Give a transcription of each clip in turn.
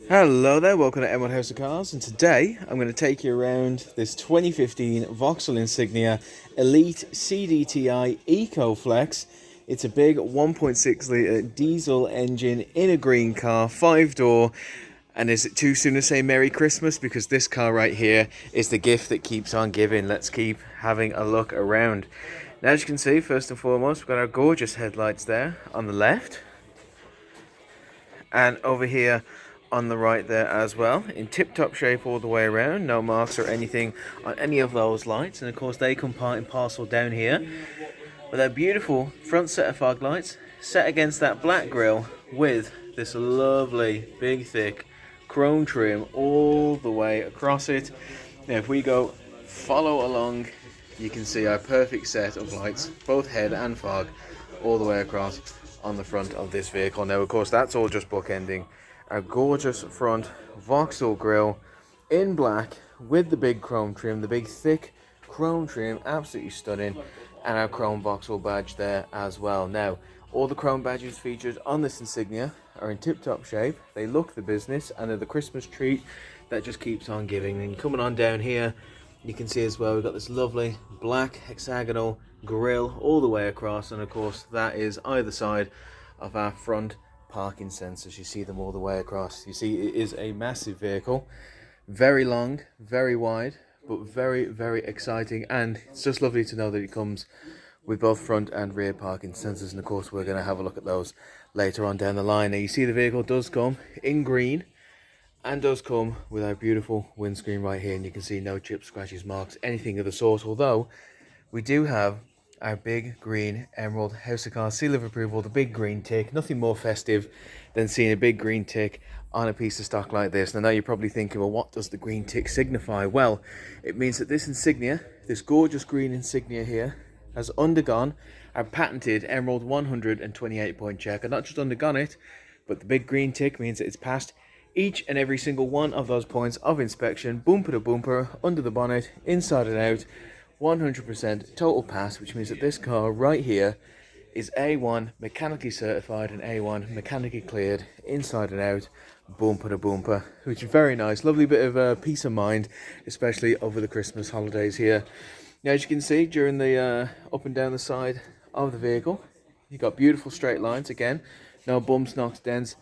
Hello there, welcome to M1 House of Cars, and today I'm going to take you around this 2015 Vauxhall Insignia Elite Cdti Ecoflex. It's a big 1.6 litre diesel engine in a green car, 5-door, and is it too soon to say Merry Christmas? Because this car right here is the gift that keeps on giving. Let's keep having a look around. Now, as you can see, first and foremost, we've got our gorgeous headlights there on the left, and over here on the right there as well, in tip-top shape all the way around, no marks or anything on any of those lights. And of course they come part and parcel down here with that beautiful front set of fog lights set against that black grille with this lovely big thick chrome trim all the way across it. Now if we go follow along, you can see our perfect set of lights, both head and fog, all the way across on the front of this vehicle. Now of course that's all just bookending our gorgeous front Vauxhall grille in black with the big chrome trim, the big thick chrome trim, absolutely stunning, and our chrome Vauxhall badge there as well. Now all the chrome badges featured on this Insignia are in tip-top shape. They look the business and they're the Christmas treat that just keeps on giving. And coming on down here, you can see as well we've got this lovely black hexagonal grille all the way across, and of course that is either side of our front parking sensors. You see them all the way across. You see it is a massive vehicle, very long, very wide, but very exciting. And it's just lovely to know that it comes with both front and rear parking sensors, and of course we're going to have a look at those later on down the line. Now you see the vehicle does come in green and does come with our beautiful windscreen right here, and you can see no chips, scratches, marks, anything of the sort, although we do have our big green emerald House of Cars seal of approval, the big green tick. Nothing more festive than seeing a big green tick on a piece of stock like this. And I know you're probably thinking, well, what does the green tick signify? Well, it means that this Insignia, this gorgeous green Insignia here, has undergone our patented Emerald 128 point check. And not just undergone it, but the big green tick means that it's passed each and every single one of those points of inspection, bumper to bumper, under the bonnet, inside and out. 100% total pass, which means that this car right here is A1 mechanically certified and A1 mechanically cleared inside and out, bumper to bumper, which is very nice. Lovely bit of peace of mind, especially over the Christmas holidays here. Now as you can see, during the up and down the side of the vehicle, you've got beautiful straight lines. Again, no bumps, knocks, dents,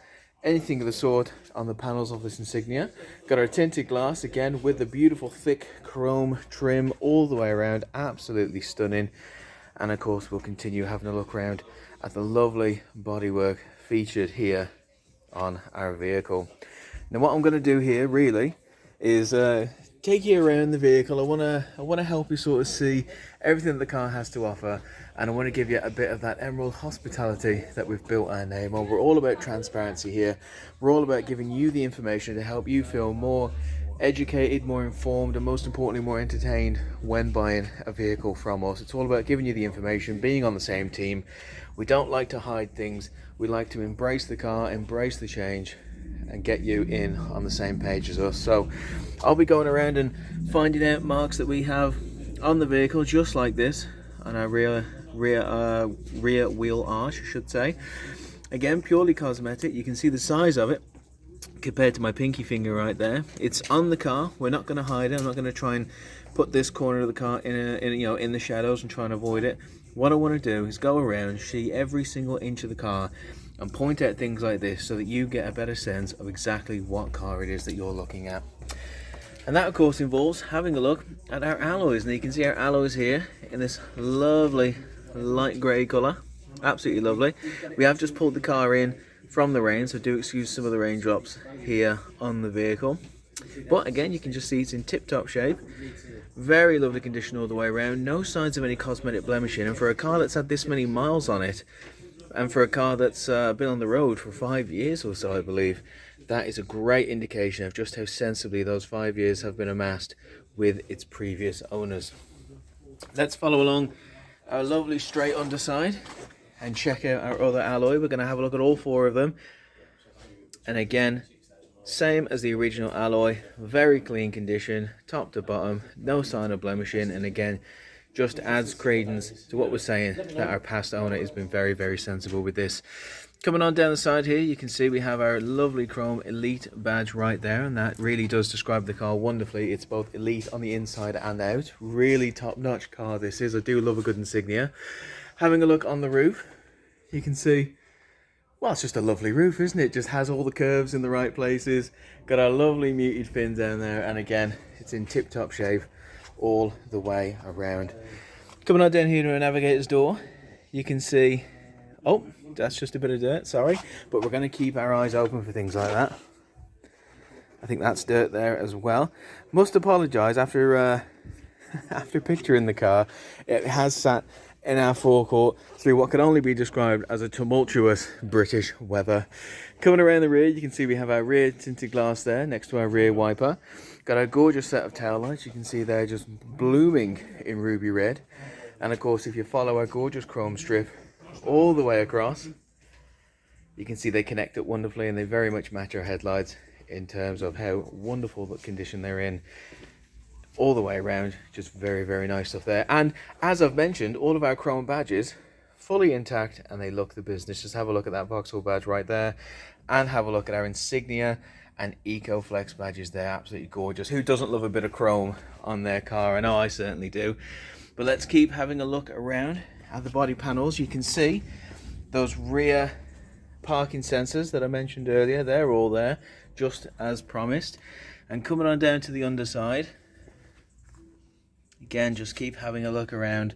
anything of the sort on the panels of this Insignia. Got our tinted glass again with the beautiful thick chrome trim all the way around, absolutely stunning. And of course we'll continue having a look around at the lovely bodywork featured here on our vehicle. Now what I'm going to do here really is take you around the vehicle. I want to help you sort of see everything the car has to offer, and I want to give you a bit of that emerald hospitality that we've built our name on. We're all about transparency here. We're all about giving you the information to help you feel more educated, more informed, and most importantly more entertained when buying a vehicle from us. It's all about giving you the information, being on the same team. We don't like to hide things. We like to embrace the car, embrace the change, and get you in on the same page as us. So I'll be going around and finding out marks that we have on the vehicle, just like this on our rear wheel arch, I should say. Again, purely cosmetic. You can see the size of it compared to my pinky finger right there. It's on the car. We're not going to hide it. I'm not going to try and put this corner of the car in the shadows and try and avoid it. What I want to do is go around, see every single inch of the car, and point out things like this so that you get a better sense of exactly what car it is that you're looking at. And that of course involves having a look at our alloys. And you can see our alloys here in this lovely light grey colour, absolutely lovely. We have just pulled the car in from the rain, so do excuse some of the raindrops here on the vehicle, but again you can just see it's in tip-top shape, very lovely condition all the way around, no signs of any cosmetic blemishing. And for a car that's had this many miles on it, and for a car that's been on the road for 5 years or so, I believe, that is a great indication of just how sensibly those 5 years have been amassed with its previous owners. Let's follow along our lovely straight underside and check out our other alloy. We're going to have a look at all four of them. And again, same as the original alloy, very clean condition, top to bottom, no sign of blemishing. And again, just adds credence to what we're saying, that our past owner has been very sensible with this. Coming on down the side here, you can see we have our lovely chrome Elite badge right there, and that really does describe the car wonderfully. It's both Elite on the inside and out. Really top-notch car this is. I do love a good Insignia. Having a look on the roof, you can see, well, it's just a lovely roof, isn't it? Just has all the curves in the right places. Got our lovely muted fin down there, and again, it's in tip-top shape all the way around. Coming on down here to a navigator's door, you can see, oh, that's just a bit of dirt, sorry, but we're going to keep our eyes open for things like that. I think that's dirt there as well. Must apologise, after after picturing the car, it has sat in our forecourt through what can only be described as a tumultuous British weather. Coming around the rear, you can see we have our rear tinted glass there next to our rear wiper. Got our gorgeous set of tail lights, you can see they're just blooming in ruby red. And of course, if you follow our gorgeous chrome strip all the way across, you can see they connect it wonderfully, and they very much match our headlights in terms of how wonderful the condition they're in all the way around. Just very, very nice stuff there. And as I've mentioned, all of our chrome badges fully intact, and they look the business. Just have a look at that Vauxhall badge right there, and have a look at our Insignia and Ecoflex badges there. Absolutely gorgeous. Who doesn't love a bit of chrome on their car? I know I certainly do. But let's keep having a look around at the body panels. You can see those rear parking sensors that I mentioned earlier. They're all there, just as promised. And coming on down to the underside, again, just keep having a look around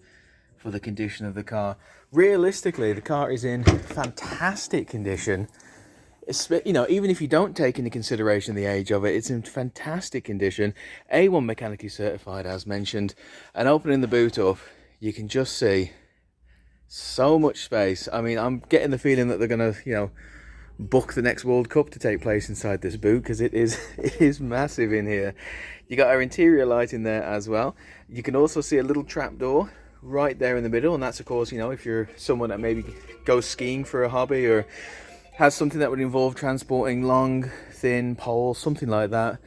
for the condition of the car. Realistically, the car is in fantastic condition. You know, even if you don't take into consideration the age of it, it's in fantastic condition. A1 mechanically certified, as mentioned. And opening the boot up, you can just see so much space. I mean, I'm getting the feeling that they're going to, you know, book the next World Cup to take place inside this boot, because it is massive in here. You got our interior light in there as well. You can also see a little trap door right there in the middle, and that's, of course, you know, if you're someone that maybe goes skiing for a hobby, or has something that would involve transporting long, thin poles, something like that.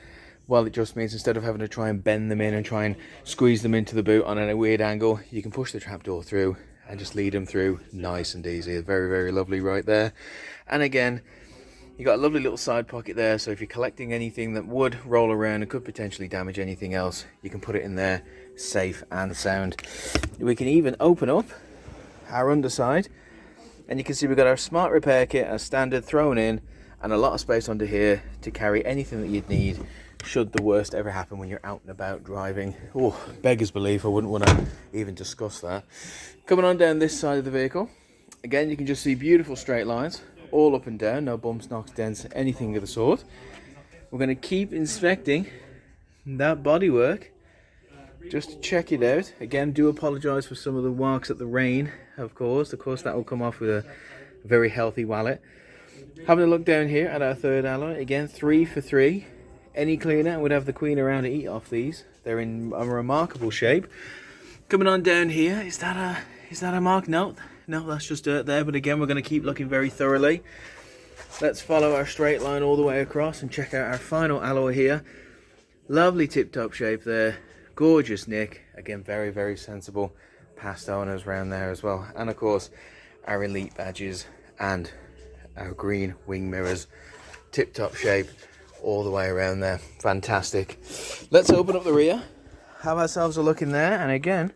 Well, it just means instead of having to try and bend them in and try and squeeze them into the boot on a weird angle, you can push the trapdoor through and just lead them through nice and easy. Very, very lovely right there. And again, you got a lovely little side pocket there, so if you're collecting anything that would roll around and could potentially damage anything else, you can put it in there safe and sound. We can even open up our underside, and you can see we've got our smart repair kit as standard thrown in, and a lot of space under here to carry anything that you'd need should the worst ever happen when you're out and about driving. Oh, beggars belief, I wouldn't want to even discuss that. Coming on down this side of the vehicle, again, you can just see beautiful straight lines all up and down, no bumps, knocks, dents, anything of the sort. We're going to keep inspecting that bodywork just to check it out. Again, do apologise for some of the marks that the rain have caused. Of course, that will come off with a very healthy wallet. Having a look down here at our third alloy, again, 3 for 3. Any cleaner would have the queen around to eat off these. They're in a remarkable shape. Coming on down here, is that a mark? No, that's just dirt there. But again, we're going to keep looking very thoroughly. Let's follow our straight line all the way across and check out our final alloy here. Lovely tip-top shape there. Gorgeous nick. Again, very, very sensible past owners around there as well. And of course, our Elite badges and our green wing mirrors. Tip-top shape all the way around there. Fantastic. Let's open up the rear. Have ourselves a look in there. And again,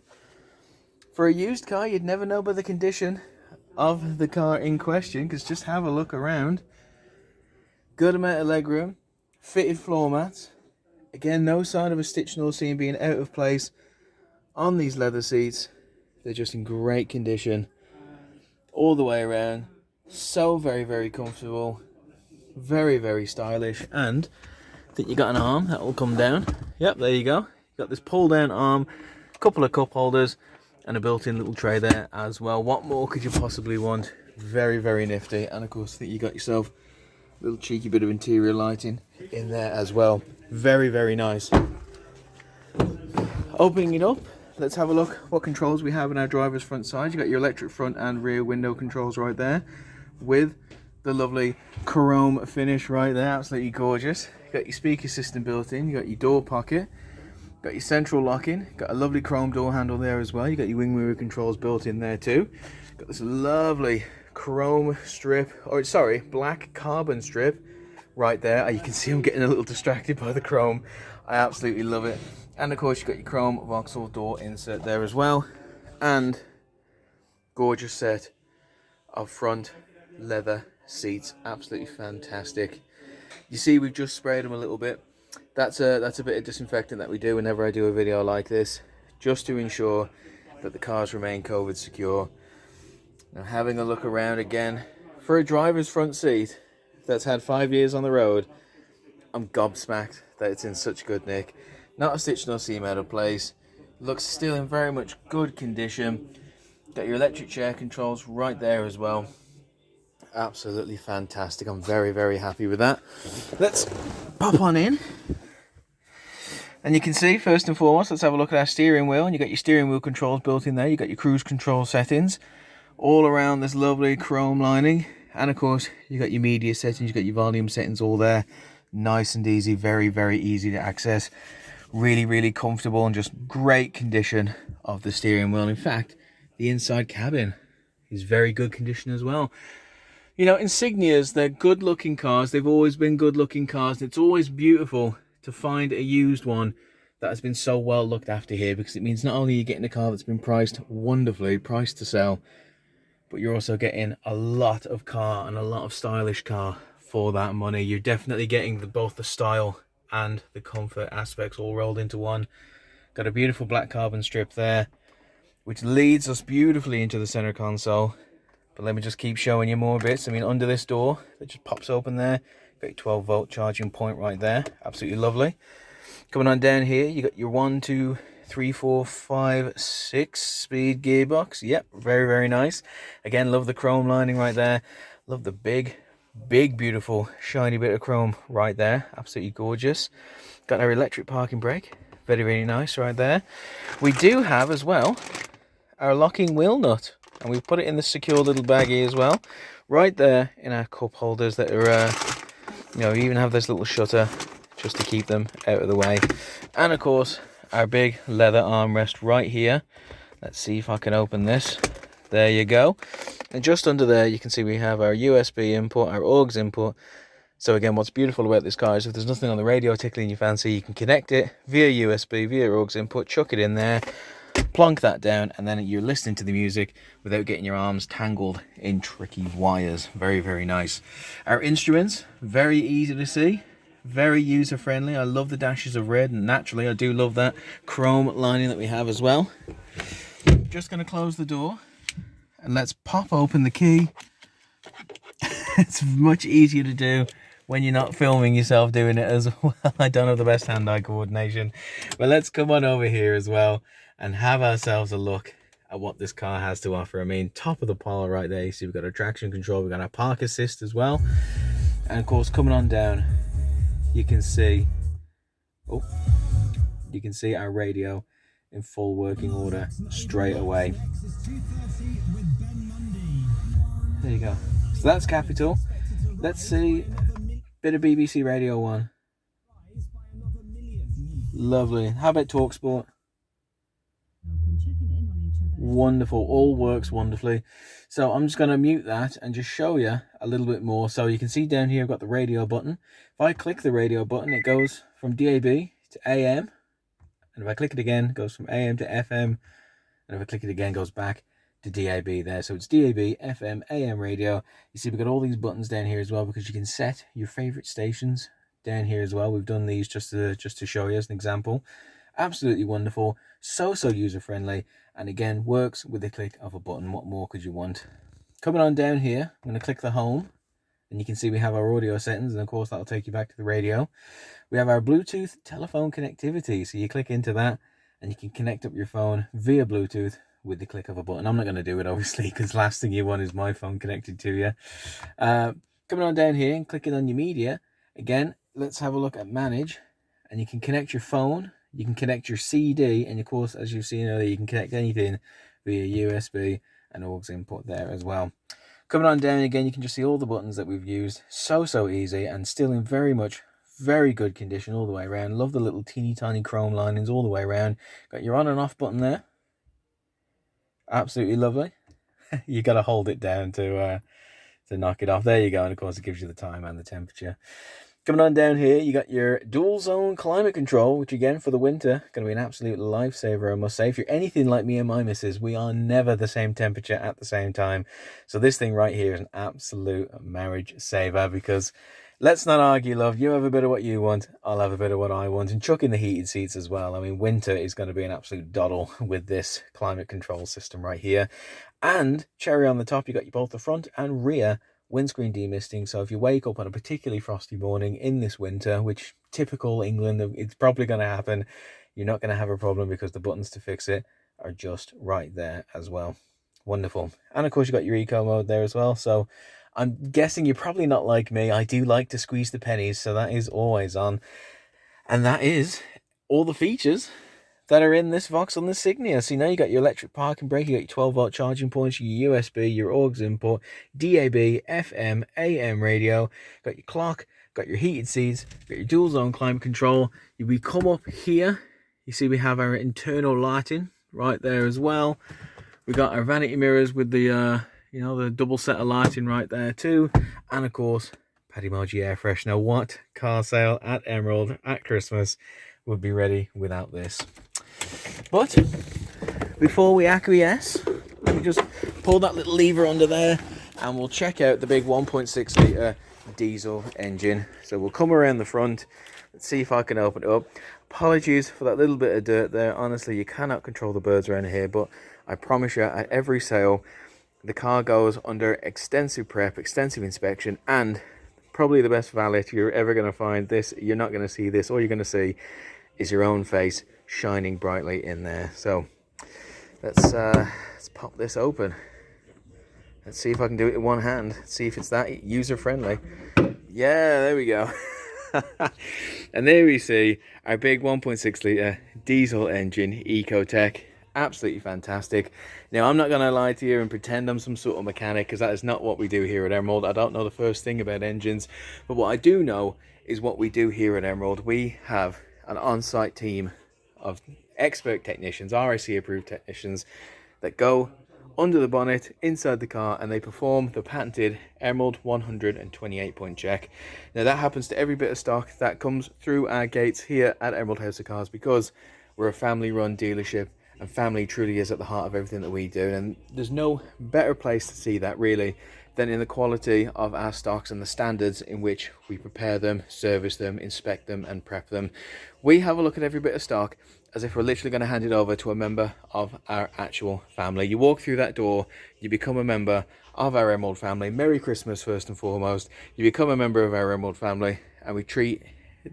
for a used car, you'd never know by the condition of the car in question, because just have a look around. Good amount of legroom. Fitted floor mats. Again, no sign of a stitch nor seam being out of place on these leather seats. They're just in great condition all the way around. So very, very comfortable. Very, very stylish. And I think you got an arm that will come down. Yep, there you go. You got this pull down arm, a couple of cup holders, and a built-in little tray there as well. What more could you possibly want? Very, very nifty. And of course, I think you got yourself a little cheeky bit of interior lighting in there as well. Very, very nice. Opening it up, let's have a look what controls we have in our driver's front side. You got your electric front and rear window controls right there, with the lovely chrome finish right there. Absolutely gorgeous. You got your speaker system built in. You got your door pocket. Got your central locking. Got a lovely chrome door handle there as well. You got your wing mirror controls built in there too. Got this lovely chrome strip, or sorry, black carbon strip right there. You can see I'm getting a little distracted by the chrome. I absolutely love it. And of course you've got your chrome Vauxhall door insert there as well, and gorgeous set of front leather seats. Absolutely fantastic. You see we've just sprayed them a little bit. That's a bit of disinfectant that we do whenever I do a video like this, just to ensure that the cars remain COVID secure. Now having a look around again, for a driver's front seat that's had 5 years on the road, I'm gobsmacked that it's in such good nick. Not a stitch nor seam out of place. Looks still in very much good condition. Got your electric chair controls right there as well. Absolutely fantastic. I'm very, very happy with that. Let's pop on in. And you can see, first and foremost, let's have a look at our steering wheel. And you got your steering wheel controls built in there. You got your cruise control settings all around this lovely chrome lining. And of course, you got your media settings, you got your volume settings all there. Nice and easy, very, very easy to access. Really, really comfortable and just great condition of the steering wheel. In fact, the inside cabin is very good condition as well. You know, Insignias, they're good looking cars. They've always been good looking cars. It's always beautiful to find a used one that has been so well looked after here, because it means not only are you getting a car that's been priced wonderfully, priced to sell, but you're also getting a lot of car and a lot of stylish car for that money. You're definitely getting both the style and the comfort aspects all rolled into one. Got a beautiful black carbon strip there, which leads us beautifully into the center console. But let me just keep showing you more bits. I mean, under this door that just pops open there, got your 12-volt charging point right there. Absolutely lovely. Coming on down here, you got your 1, 2, 3, 4, 5, 6 speed gearbox. Yep, very, very nice. Again, love the chrome lining right there. Love the big, beautiful, shiny bit of chrome right there. Absolutely gorgeous. Got our electric parking brake. Very, very nice right there. We do have as well our locking wheel nut, and we've put it in the secure little baggie as well, right there in our cup holders that are, you know, we even have this little shutter just to keep them out of the way. And of course, our big leather armrest right here. Let's see if I can open this. There you go. And just under there, you can see we have our USB input, our AUX input. So again, what's beautiful about this car is if there's nothing on the radio tickling your fancy, you can connect it via USB, via AUX input, chuck it in there, plonk that down, and then you're listening to the music without getting your arms tangled in tricky wires. Very, very nice. Our instruments, very easy to see, very user friendly. I love the dashes of red, and naturally I do love that chrome lining that we have as well. Just going to close the door and let's pop open the key. It's much easier to do when you're not filming yourself doing it as well. I don't have the best hand-eye coordination, but let's come on over here as well and have ourselves a look at what this car has to offer. I mean, top of the pile right there. You see we've got our traction control, we've got our park assist as well, and of course coming on down, you can see, you can see our radio in full working order straight away. There you go. So that's capital. Let's see, bit of BBC Radio 1. Lovely. How about TalkSport? Wonderful. All works wonderfully. So I'm just going to mute that and just show you a little bit more. So you can see down here I've got the radio button. If I click the radio button, it goes from DAB to AM. And if I click it again, it goes from AM to FM. And if I click it again, it goes back to DAB there. So it's DAB, FM, AM radio. You see we've got all these buttons down here as well, because you can set your favorite stations down here as well. We've done these just to show you as an example. Absolutely wonderful. So user friendly, and again works with the click of a button. What more could you want? Coming on down here, I'm going to click the home, and you can see we have our audio settings, and of course that'll take you back to the radio. We have our Bluetooth telephone connectivity, so you click into that and you can connect up your phone via Bluetooth with the click of a button. I'm not going to do it obviously, because last thing you want is my phone connected to you. Coming on down here and clicking on your media, again let's have a look at manage, and you can connect your phone, you can connect your CD, and of course as you've seen earlier you can connect anything via USB and AUX input there as well. Coming on down again, you can just see all the buttons that we've used. So easy, and still in very good condition all the way around. Love the little teeny tiny chrome linings all the way around. Got your on and off button there. Absolutely lovely. You got to hold it down to knock it off. There you go. And of course, it gives you the time and the temperature. Coming on down here, you got your dual zone climate control, which again for the winter, going to be an absolute lifesaver, I must say. If you're anything like me and my missus, we are never the same temperature at the same time. So this thing right here is an absolute marriage saver, because let's not argue, love. You have a bit of what you want, I'll have a bit of what I want. And chuck in the heated seats as well. I mean, winter is going to be an absolute doddle with this climate control system right here. And cherry on the top, you got both the front and rear windscreen demisting. So if you wake up on a particularly frosty morning in this winter, which typical England, it's probably going to happen, you're not going to have a problem, because the buttons to fix it are just right there as well. Wonderful. And of course, you got your eco mode there as well. So I'm guessing you're probably not like me. I do like to squeeze the pennies, so that is always on. And that is all the features that are in this Vauxhall Insignia. So now you got your electric parking brake, you got your 12-volt charging points, your USB, your aux input, DAB, FM, AM radio, got your clock, got your heated seats, got your dual zone climate control. We come up here, you see we have our internal lighting right there as well. We got our vanity mirrors with the the double set of lighting right there too, and of course Padimoji air freshener. What car sale at Emerald at Christmas would be ready without this? But before we acquiesce, let me just pull that little lever under there and we'll check out the big 1.6 litre diesel engine. So we'll come around the front. Let's see if I can open it up. Apologies for that little bit of dirt there. Honestly, you cannot control the birds around here, but I promise you, at every sale, the car goes under extensive prep, extensive inspection, and probably the best valet you're ever going to find. This, you're not going to see this. All you're going to see is your own face shining brightly in there. So let's pop this open. Let's see if I can do it in one hand. See if it's that user friendly. Yeah, there we go. And there we see our big 1.6 litre diesel engine Ecotech. Absolutely fantastic. Now, I'm not going to lie to you and pretend I'm some sort of mechanic, because that is not what we do here at Emerald. I don't know the first thing about engines, but what I do know is what we do here at Emerald. We have an on-site team of expert technicians, RIC approved technicians, that go under the bonnet inside the car and they perform the patented Emerald 128 point check. Now that happens to every bit of stock that comes through our gates here at Emerald House of Cars, because we're a family run dealership and family truly is at the heart of everything that we do. And there's no better place to see that really than in the quality of our stocks and the standards in which we prepare them, service them, inspect them and prep them. We have a look at every bit of stock as if we're literally going to hand it over to a member of our actual family. You walk through that door, you become a member of our Emerald family. Merry Christmas first and foremost. You become a member of our Emerald family, and we treat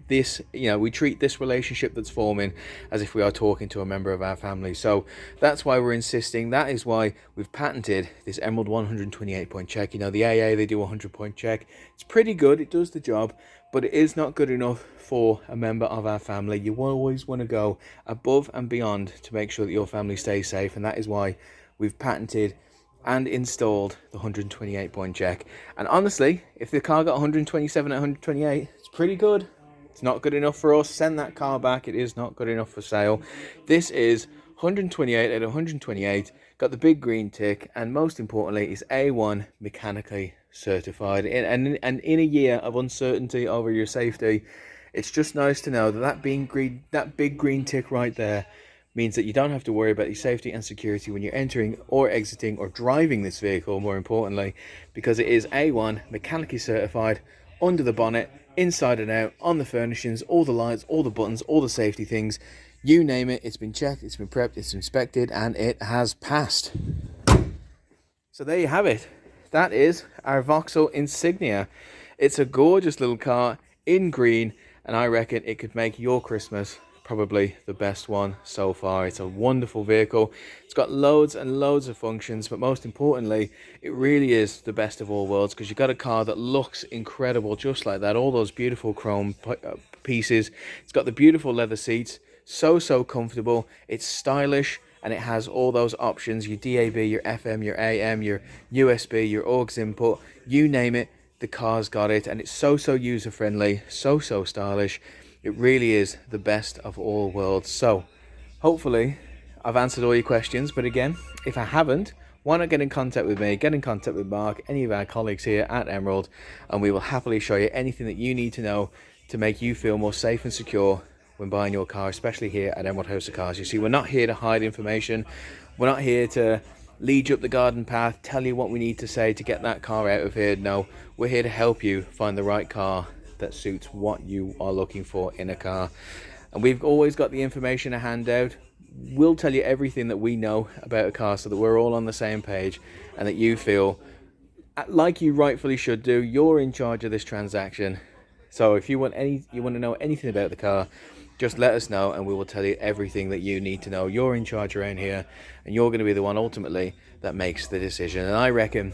this, we treat this relationship that's forming as if we are talking to a member of our family. So that's why we're insisting. That is why we've patented this Emerald 128 point check. The AA, they do a 100 point check. It's pretty good, it does the job, but it is not good enough for a member of our family. You always want to go above and beyond to make sure that your family stays safe, and that is why we've patented and installed the 128 point check. And honestly, if the car got 127 at 128, it's pretty good. It's not good enough for us. Send that car back. It is not good enough for sale. This is 128 out of 128. Got the big green tick, and most importantly, is A1 mechanically certified. And in a year of uncertainty over your safety, it's just nice to know that that big green tick right there means that you don't have to worry about your safety and security when you're entering or exiting or driving this vehicle, more importantly, because it is A1 mechanically certified under the bonnet, inside and out, on the furnishings, all the lights, all the buttons, all the safety things, you name it. It's been checked, it's been prepped, it's inspected, and it has passed. So there you have it. That is our Vauxhall Insignia. It's a gorgeous little car in green, and I reckon it could make your Christmas probably the best one so far. It's a wonderful vehicle. It's got loads and loads of functions, but most importantly, it really is the best of all worlds, because you've got a car that looks incredible just like that. All those beautiful chrome pieces. It's got the beautiful leather seats, so comfortable. It's stylish, and it has all those options: your DAB, your FM, your AM, your USB, your aux input, you name it, the car's got it. And it's so user friendly, so stylish. It really is the best of all worlds. So hopefully I've answered all your questions, but again, if I haven't, why not get in contact with me, get in contact with Mark, any of our colleagues here at Emerald, and we will happily show you anything that you need to know to make you feel more safe and secure when buying your car, especially here at Emerald House of Cars. You see, we're not here to hide information. We're not here to lead you up the garden path, tell you what we need to say to get that car out of here. No, we're here to help you find the right car that suits what you are looking for in a car. And we've always got the information to hand out. We'll tell you everything that we know about a car so that we're all on the same page and that you feel like you rightfully should do. You're in charge of this transaction. So if you want to know anything about the car, just let us know and we will tell you everything that you need to know. You're in charge around here and you're going to be the one ultimately that makes the decision. And I reckon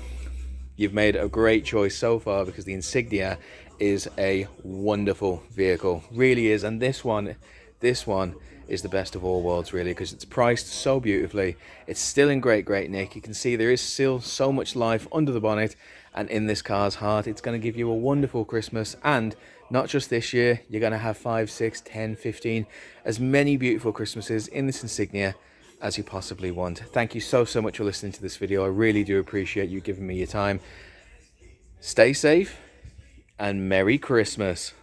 you've made a great choice so far, because the Insignia is a wonderful vehicle, really is. And this one is the best of all worlds, really, because it's priced so beautifully. It's still in great nick. You can see there is still so much life under the bonnet and in this car's heart. It's going to give you a wonderful Christmas, and not just this year. You're going to have 5, 6, 10, 15, as many beautiful Christmases in this Insignia as you possibly want. Thank you so much for listening to this video. I really do appreciate you giving me your time. Stay safe and Merry Christmas.